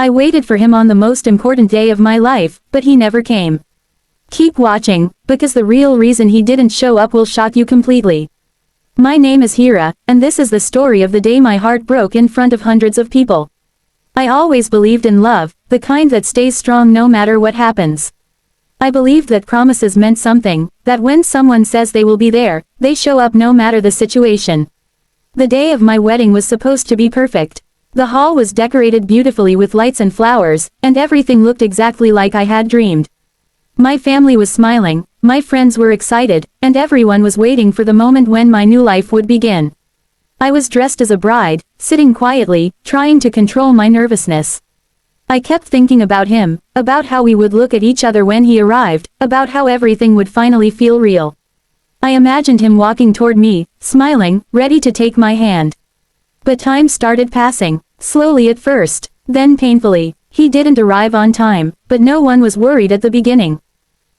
I waited for him on the most important day of my life, but he never came. Keep watching, because the real reason he didn't show up will shock you completely. My name is Hira, and this is the story of the day my heart broke in front of hundreds of people. I always believed in love, the kind that stays strong no matter what happens. I believed that promises meant something, that when someone says they will be there, they show up no matter the situation. The day of my wedding was supposed to be perfect. The hall was decorated beautifully with lights and flowers, and everything looked exactly like I had dreamed. My family was smiling, my friends were excited, and everyone was waiting for the moment when my new life would begin. I was dressed as a bride, sitting quietly, trying to control my nervousness. I kept thinking about him, about how we would look at each other when he arrived, about how everything would finally feel real. I imagined him walking toward me, smiling, ready to take my hand. But time started passing, slowly at first, then painfully. He didn't arrive on time, but no one was worried at the beginning.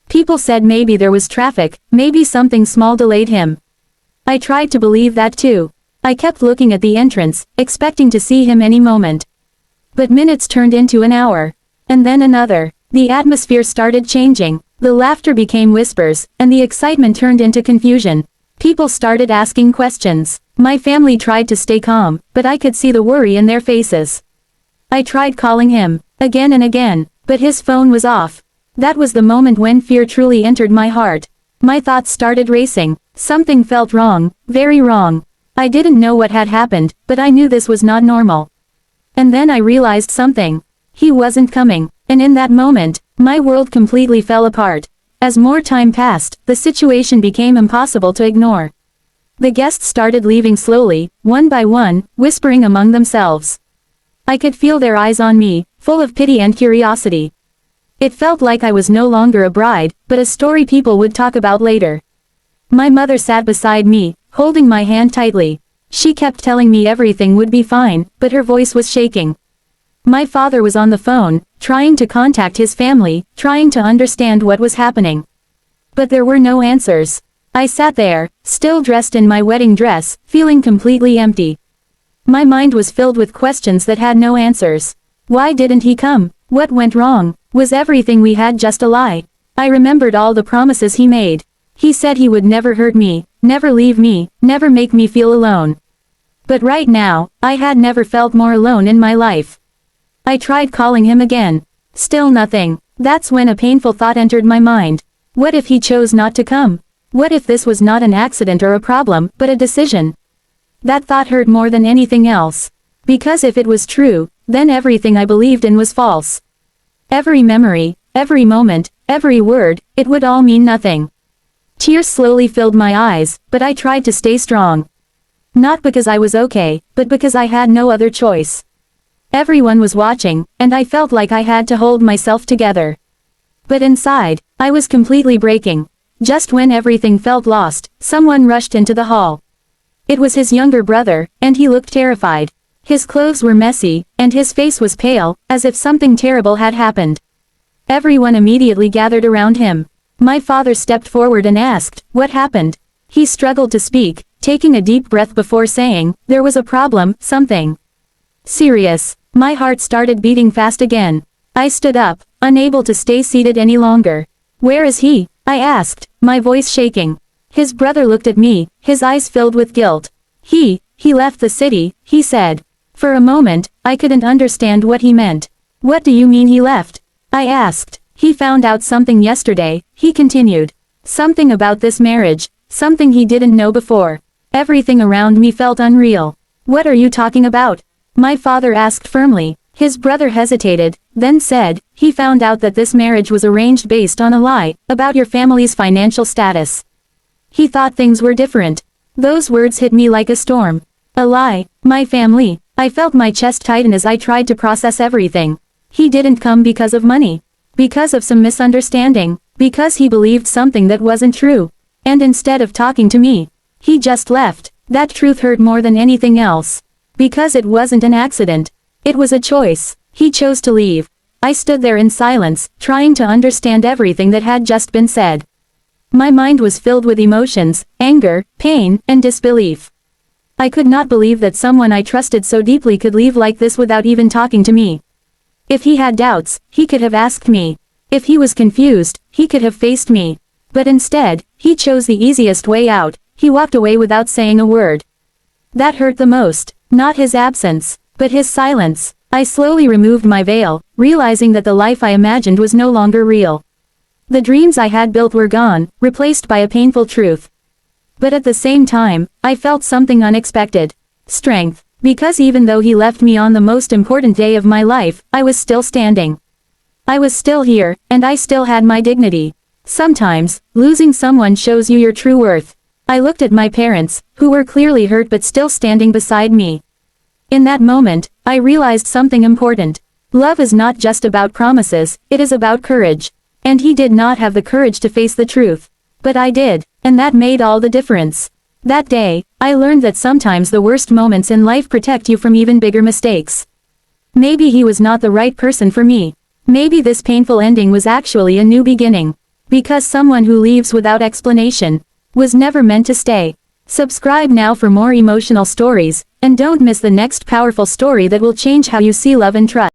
People said maybe there was traffic, maybe something small delayed him. I tried to believe that too. I kept looking at the entrance, expecting to see him any moment. But minutes turned into an hour. And then another. The atmosphere started changing, the laughter became whispers, and the excitement turned into confusion. People started asking questions. My family tried to stay calm, but I could see the worry in their faces. I tried calling him, again and again, but his phone was off. That was the moment when fear truly entered my heart. My thoughts started racing. Something felt wrong, very wrong. I didn't know what had happened, but I knew this was not normal. And then I realized something. He wasn't coming, and in that moment, my world completely fell apart. As more time passed, the situation became impossible to ignore. The guests started leaving slowly, one by one, whispering among themselves. I could feel their eyes on me, full of pity and curiosity. It felt like I was no longer a bride, but a story people would talk about later. My mother sat beside me, holding my hand tightly. She kept telling me everything would be fine, but her voice was shaking. My father was on the phone, trying to contact his family, trying to understand what was happening. But there were no answers. I sat there, still dressed in my wedding dress, feeling completely empty. My mind was filled with questions that had no answers. Why didn't he come? What went wrong? Was everything we had just a lie? I remembered all the promises he made. He said he would never hurt me, never leave me, never make me feel alone. But right now, I had never felt more alone in my life. I tried calling him again. Still nothing. That's when a painful thought entered my mind. What if he chose not to come? What if this was not an accident or a problem, but a decision? That thought hurt more than anything else. Because if it was true, then everything I believed in was false. Every memory, every moment, every word, it would all mean nothing. Tears slowly filled my eyes, but I tried to stay strong. Not because I was okay, but because I had no other choice. Everyone was watching, and I felt like I had to hold myself together. But inside, I was completely breaking. Just when everything felt lost, someone rushed into the hall. It was his younger brother, and he looked terrified. His clothes were messy, and his face was pale, as if something terrible had happened. Everyone immediately gathered around him. My father stepped forward and asked, "What happened?" He struggled to speak, taking a deep breath before saying, "There was a problem, something serious." My heart started beating fast again. I stood up, unable to stay seated any longer. "Where is he?" I asked, my voice shaking. His brother looked at me, his eyes filled with guilt. He left the city," he said. For a moment, I couldn't understand what he meant. "What do you mean he left?" I asked. "He found out something yesterday," he continued. "Something about this marriage, something he didn't know before." Everything around me felt unreal. "What are you talking about?" my father asked firmly. His brother hesitated, then said, "He found out that this marriage was arranged based on a lie, about your family's financial status. He thought things were different." Those words hit me like a storm. A lie, my family. I felt my chest tighten as I tried to process everything. He didn't come because of money. Because of some misunderstanding. Because he believed something that wasn't true. And instead of talking to me, he just left. That truth hurt more than anything else. Because it wasn't an accident. It was a choice. He chose to leave. I stood there in silence, trying to understand everything that had just been said. My mind was filled with emotions, anger, pain, and disbelief. I could not believe that someone I trusted so deeply could leave like this without even talking to me. If he had doubts, he could have asked me. If he was confused, he could have faced me. But instead, he chose the easiest way out. He walked away without saying a word. That hurt the most. Not his absence, but his silence. I slowly removed my veil, realizing that the life I imagined was no longer real. The dreams I had built were gone, replaced by a painful truth. But at the same time, I felt something unexpected. Strength. Because even though he left me on the most important day of my life, I was still standing. I was still here, and I still had my dignity. Sometimes, losing someone shows you your true worth. I looked at my parents, who were clearly hurt but still standing beside me. In that moment, I realized something important. Love is not just about promises, it is about courage. And he did not have the courage to face the truth. But I did, and that made all the difference. That day, I learned that sometimes the worst moments in life protect you from even bigger mistakes. Maybe he was not the right person for me. Maybe this painful ending was actually a new beginning. Because someone who leaves without explanation was never meant to stay. Subscribe now for more emotional stories, and don't miss the next powerful story that will change how you see love and trust.